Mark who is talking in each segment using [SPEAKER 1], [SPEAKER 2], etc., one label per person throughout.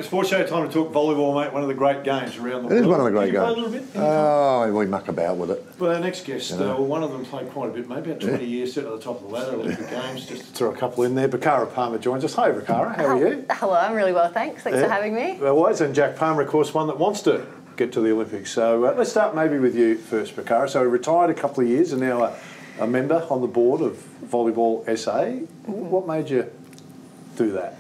[SPEAKER 1] Sports Show, time to talk volleyball, mate. One of the great games around the world.
[SPEAKER 2] It is one of the great
[SPEAKER 1] Did you
[SPEAKER 2] games.
[SPEAKER 1] play a little bit?
[SPEAKER 2] Oh, we muck about with it.
[SPEAKER 1] Well, our next guest, one of them played quite a bit, maybe about 20 years, sitting at the top of the ladder, Olympic Games. Just to throw a couple in there. Becchara Palmer joins us. Hi, Becchara. How are you?
[SPEAKER 3] Hello, I'm really well, thanks. Thanks for having me.
[SPEAKER 1] Always. And Jack Palmer, of course, one that wants to get to the Olympics. So let's start maybe with you first, Becchara. So retired a couple of years and now a member on the board of Volleyball SA. What made you do that?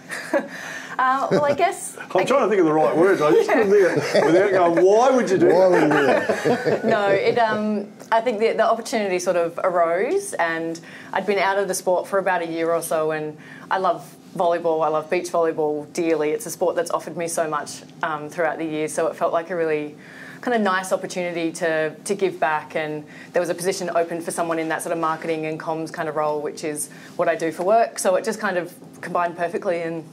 [SPEAKER 3] Well, I guess...
[SPEAKER 1] I'm trying to think of the right words. I just couldn't think of it without going, why would you do that?
[SPEAKER 3] No, I think the opportunity sort of arose, and I'd been out of the sport for about a year or so, and I love volleyball, I love beach volleyball dearly. It's a sport that's offered me so much throughout the years, so it felt like a really kind of nice opportunity to give back, and there was a position open for someone in that sort of marketing and comms kind of role, which is what I do for work, so it just kind of combined perfectly. And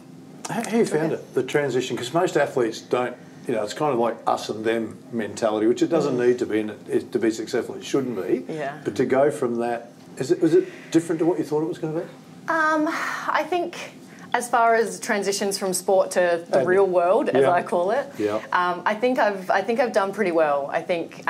[SPEAKER 1] how you found it, the transition? Because most athletes don't, it's kind of like us and them mentality, which it doesn't need to be, and to be successful it shouldn't be.
[SPEAKER 3] Yeah.
[SPEAKER 1] But to go from that, was it different to what you thought it was going to be?
[SPEAKER 3] I think as far as transitions from sport to the real world, as I call it, I think I've done pretty well. I think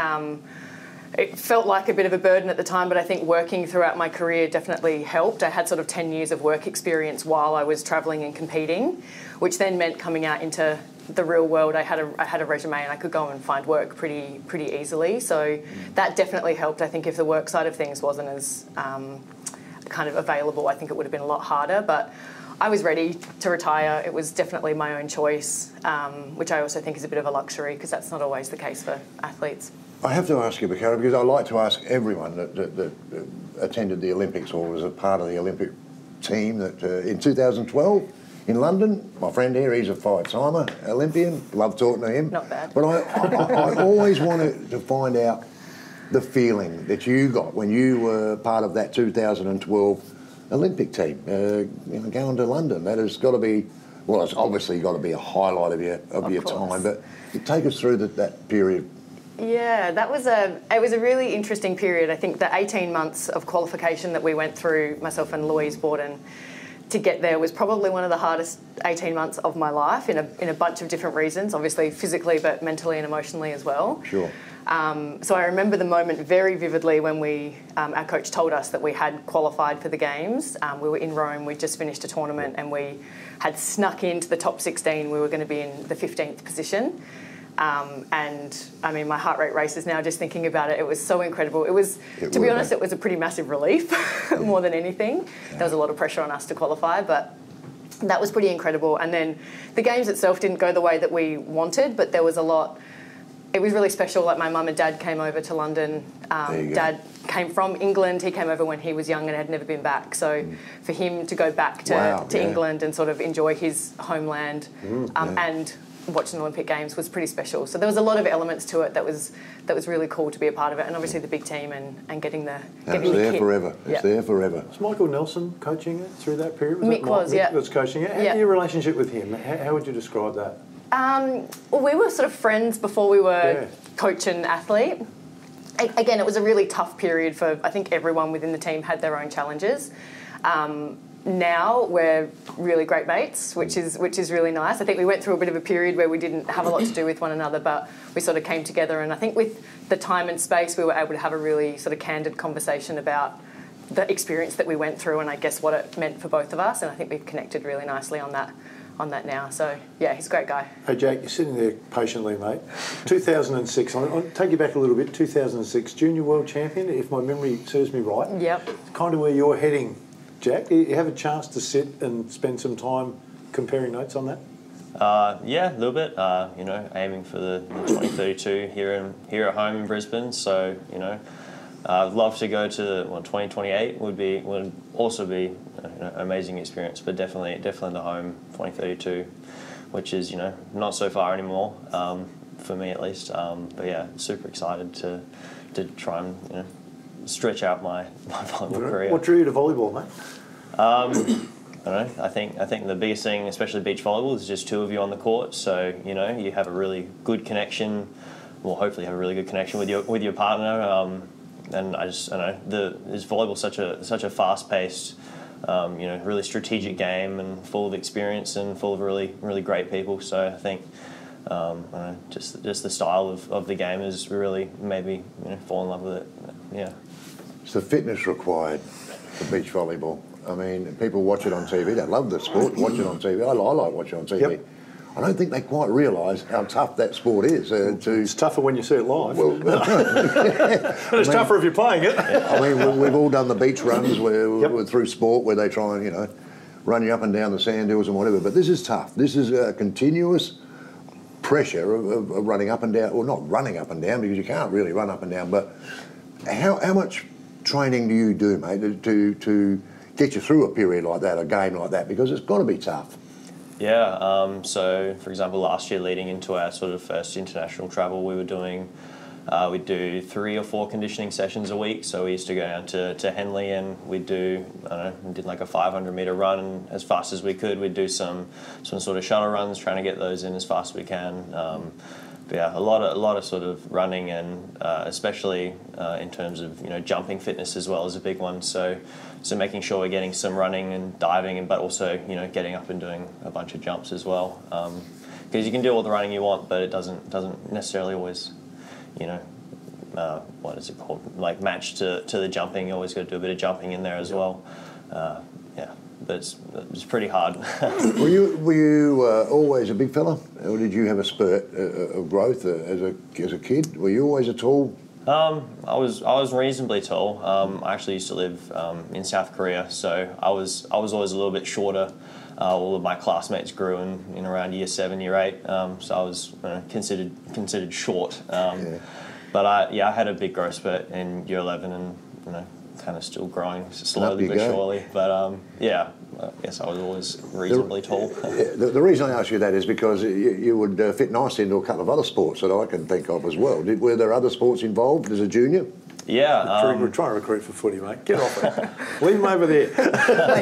[SPEAKER 3] it felt like a bit of a burden at the time, but I think working throughout my career definitely helped. I had sort of 10 years of work experience while I was travelling and competing, which then meant coming out into the real world, I had a resume and I could go and find work pretty easily. So that definitely helped. I think if the work side of things wasn't as kind of available, I think it would have been a lot harder. But I was ready to retire. It was definitely my own choice, which I also think is a bit of a luxury because that's not always the case for athletes.
[SPEAKER 2] I have to ask you, Becchara, because I like to ask everyone that attended the Olympics or was a part of the Olympic team that in 2012 in London, my friend here, he's a five-timer Olympian, love talking to him.
[SPEAKER 3] Not bad.
[SPEAKER 2] But I always wanted to find out the feeling that you got when you were part of that 2012 Olympic team, going to London. That has got to be, well, it's obviously got to be a highlight of your time, but take us through that period.
[SPEAKER 3] Yeah, it was a really interesting period. I think the 18 months of qualification that we went through, myself and Louise Borden, to get there was probably one of the hardest 18 months of my life in a bunch of different reasons, obviously physically but mentally and emotionally as well.
[SPEAKER 2] Sure.
[SPEAKER 3] So I remember the moment very vividly when our coach told us that we had qualified for the Games. We were in Rome, we'd just finished a tournament and we had snuck into the top 16. We were going to be in the 15th position. And I mean, my heart rate races now just thinking about it. It was so incredible. To be honest, it was a pretty massive relief more than anything. Yeah. There was a lot of pressure on us to qualify, but that was pretty incredible. And then the Games itself didn't go the way that we wanted, but there was a lot. It was really special. Like my mum and dad came over to London. Dad came from England. He came over when he was young and had never been back. So for him to go back to England and sort of enjoy his homeland and watching the Olympic Games was pretty special. So there was a lot of elements to it that was really cool to be a part of it, and obviously the big team and getting the
[SPEAKER 2] there forever. It's there forever.
[SPEAKER 1] Was Michael Nelson coaching it through that period?
[SPEAKER 3] Mick was,
[SPEAKER 1] Mick was coaching it. Your relationship with him? How would you describe that?
[SPEAKER 3] Well, we were sort of friends before we were coach and athlete. Again, it was a really tough period for, I think everyone within the team had their own challenges. Now we're really great mates, which is really nice. I think we went through a bit of a period where we didn't have a lot to do with one another, but we sort of came together, and I think with the time and space we were able to have a really sort of candid conversation about the experience that we went through and I guess what it meant for both of us, and I think we've connected really nicely on that now. So yeah, he's a great guy.
[SPEAKER 1] Hey Jack, you're sitting there patiently, mate. 2006, I'll take you back a little bit. 2006, junior world champion, if my memory serves me right.
[SPEAKER 3] Yep.
[SPEAKER 1] Kind of where you're heading, Jack. You have a chance to sit and spend some time comparing notes on that?
[SPEAKER 4] Yeah, a little bit. Aiming for the 2032 here at home in Brisbane. So I'd love to go to 2028 would also be an amazing experience. But definitely the home 2032, which is not so far anymore for me at least. But yeah, super excited to try and stretch out my volleyball career.
[SPEAKER 1] What drew you to volleyball, mate?
[SPEAKER 4] I don't know. I think the biggest thing, especially beach volleyball, is just two of you on the court. So you have a really good connection. Well, hopefully have a really good connection with your partner. And is volleyball such a fast-paced you know, really strategic game and full of experience and full of really great people. So I think just the style of the game has really made me, you know, fall in love with it. Yeah.
[SPEAKER 2] It's the fitness required for beach volleyball. I mean, people watch it on TV. They love the sport, watch it on TV. I like watching it on TV.
[SPEAKER 1] Yep.
[SPEAKER 2] I don't think they quite realise how tough that sport is.
[SPEAKER 1] It's tougher when you see it live.
[SPEAKER 2] Well,
[SPEAKER 1] but it's tougher if you're playing it.
[SPEAKER 2] I mean, we've all done the beach runs where through sport where they try and, you know, run you up and down the sand hills and whatever. But this is tough. This is a continuous pressure of running up and down. Well, not running up and down because you can't really run up and down. But how much training do you do, mate, to get you through a period like that, a game like that? Because it's got to be tough.
[SPEAKER 4] Yeah, so for example, last year leading into our sort of first international travel, we were doing, we'd do 3 or 4 conditioning sessions a week. So we used to go down to Henley and we'd do, I don't know, we did like a 500-metre run, and as fast as we could, we'd do some sort of shuttle runs, trying to get those in as fast as we can. But yeah, a lot of sort of running, and especially in terms of, you know, jumping fitness as well is a big one. So making sure we're getting some running and diving, but also, you know, getting up and doing a bunch of jumps as well. Because you can do all the running you want, but it doesn't necessarily always, you know, what is it called? Like match to the jumping. You always got to do a bit of jumping in there as well. Yeah, but it's pretty hard.
[SPEAKER 2] Were you always a big fella, or did you have a spurt of growth as a kid? Were you always a tall?
[SPEAKER 4] I was reasonably tall. I actually used to live in South Korea, so I was always a little bit shorter. All of my classmates grew in around year 7, year 8, so I was considered short. But I had a big growth spurt in year 11, and, you know, kind of still growing slowly but surely. But yeah, I guess I was always reasonably tall.
[SPEAKER 2] The reason I ask you that is because you would fit nicely into a couple of other sports that I can think of as well. Were there other sports involved as a junior?
[SPEAKER 4] Yeah.
[SPEAKER 1] We're trying to recruit for footy, mate. Get off it. Leave him over there.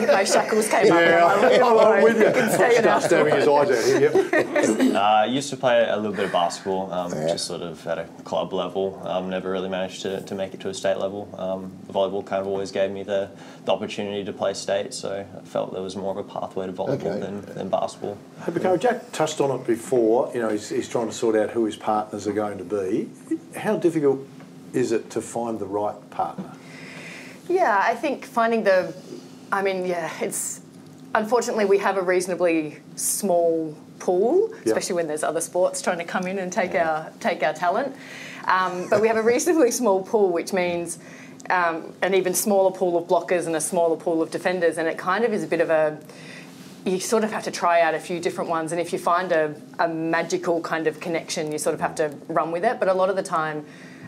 [SPEAKER 3] My shackles came up.
[SPEAKER 1] I'm with you. Start stabbing his eyes out here. Yep.
[SPEAKER 4] I used to play a little bit of basketball, just sort of at a club level. Never really managed to make it to a state level. Volleyball kind of always gave me the opportunity to play state, so I felt there was more of a pathway to volleyball than basketball.
[SPEAKER 1] Hey, Becchara, Jack touched on it before. You know, he's trying to sort out who his partners are going to be. How difficult is it to find the right partner?
[SPEAKER 3] Yeah, I think finding it's unfortunately we have a reasonably small pool, especially when there's other sports trying to come in and take our talent. But we have a reasonably small pool, which means an even smaller pool of blockers and a smaller pool of defenders, and it kind of is a bit of you sort of have to try out a few different ones, and if you find a magical kind of connection, you sort of have to run with it. But a lot of the time,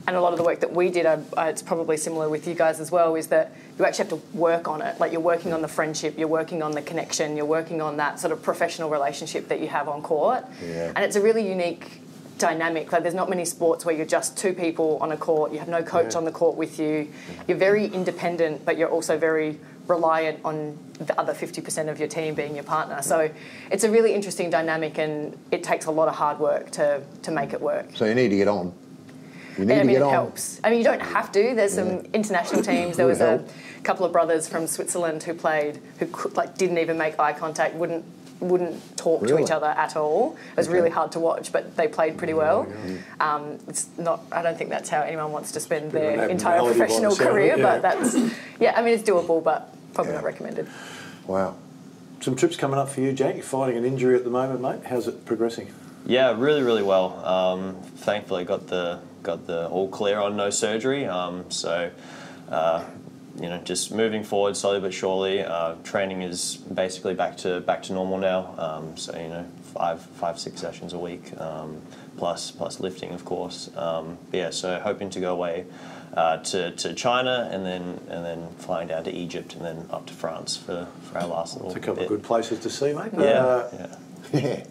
[SPEAKER 3] and a lot of the work that we did, it's probably similar with you guys as well, is that you actually have to work on it. Like, you're working on the friendship, you're working on the connection, you're working on that sort of professional relationship that you have on court. Yeah. And it's a really unique dynamic. Like, there's not many sports where you're just 2 people on a court, you have no coach on the court with you. You're very independent, but you're also very reliant on the other 50% of your team being your partner. So it's a really interesting dynamic, and it takes a lot of hard work to make it work.
[SPEAKER 2] So you need to get on.
[SPEAKER 3] It helps. I mean, you don't have to. There's some international teams. There was a couple of brothers from Switzerland who played, who didn't even make eye contact, wouldn't talk to each other at all. It was really hard to watch, but they played pretty well. It's not. I don't think that's how anyone wants to spend their entire professional career, but that's. Yeah, I mean, it's doable, but probably not recommended.
[SPEAKER 2] Wow.
[SPEAKER 1] Some trips coming up for you, Jack. You're fighting an injury at the moment, mate. How's it progressing?
[SPEAKER 4] Yeah, really well. Thankfully, got the all clear on no surgery. You know, just moving forward slowly but surely. Training is basically back to normal now. So, you know, 5-6 sessions a week, plus lifting, of course. But yeah, so hoping to go away to China, and then flying down to Egypt, and then up to France for our last little.
[SPEAKER 1] It's a couple of good places to see, mate.
[SPEAKER 2] Yeah.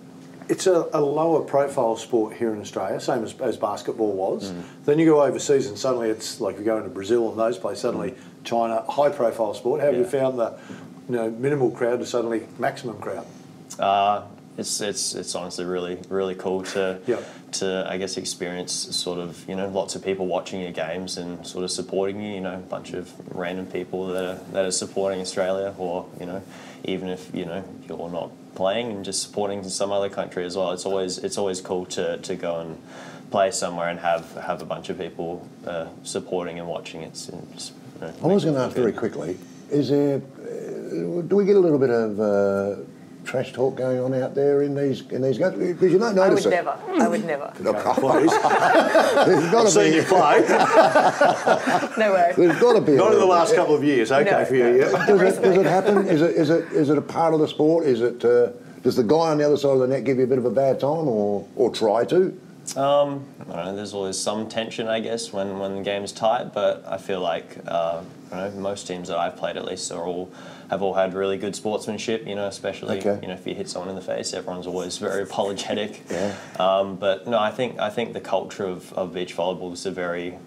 [SPEAKER 1] It's a lower profile sport here in Australia, same as basketball was. Then you go overseas and suddenly it's like you go into Brazil and those places, suddenly China, high profile sport. How have you found the minimal crowd to suddenly maximum crowd?
[SPEAKER 4] it's honestly really cool to I guess experience sort of lots of people watching your games and sort of supporting you. A bunch of random people that are supporting Australia, or even if you're not playing and just supporting some other country as well. It's always cool to go and play somewhere and have a bunch of people supporting and watching it.
[SPEAKER 2] I was going to ask very quickly: do we get a little bit of trash talk going on out there in these games? Because you don't notice it.
[SPEAKER 3] I would never.
[SPEAKER 2] There's got to be.
[SPEAKER 1] You play.
[SPEAKER 3] No way.
[SPEAKER 2] There's got to be.
[SPEAKER 1] Not in the last couple of years. Okay,
[SPEAKER 3] No,
[SPEAKER 1] for you. Yeah.
[SPEAKER 2] Does it happen? Is it a part of the sport? Is it? Does the guy on the other side of the net give you a bit of a bad time, or try to?
[SPEAKER 4] I don't know, there's always some tension, I guess, when the game's tight, but I feel like most teams that I've played, at least, have all had really good sportsmanship. Especially if you hit someone in the face, everyone's always very apologetic.
[SPEAKER 2] Yeah.
[SPEAKER 4] But no, I think the culture of beach volleyball is very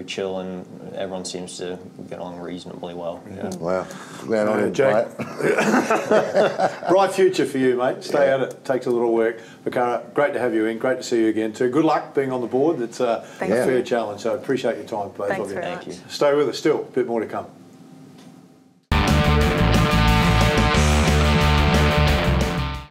[SPEAKER 4] chill, and everyone seems to get on reasonably well. Yeah.
[SPEAKER 2] Wow. Glad I didn't
[SPEAKER 1] Jack.
[SPEAKER 2] play it.
[SPEAKER 1] Bright future for you, mate. Stay at it. Takes a little work. Becchara, great to have you in. Great to see you again too. Good luck being on the board. It's a fair challenge. So appreciate your time, both
[SPEAKER 3] Thanks
[SPEAKER 1] of you.
[SPEAKER 3] very much.
[SPEAKER 4] Thank you.
[SPEAKER 1] Stay with us still. A bit more to come.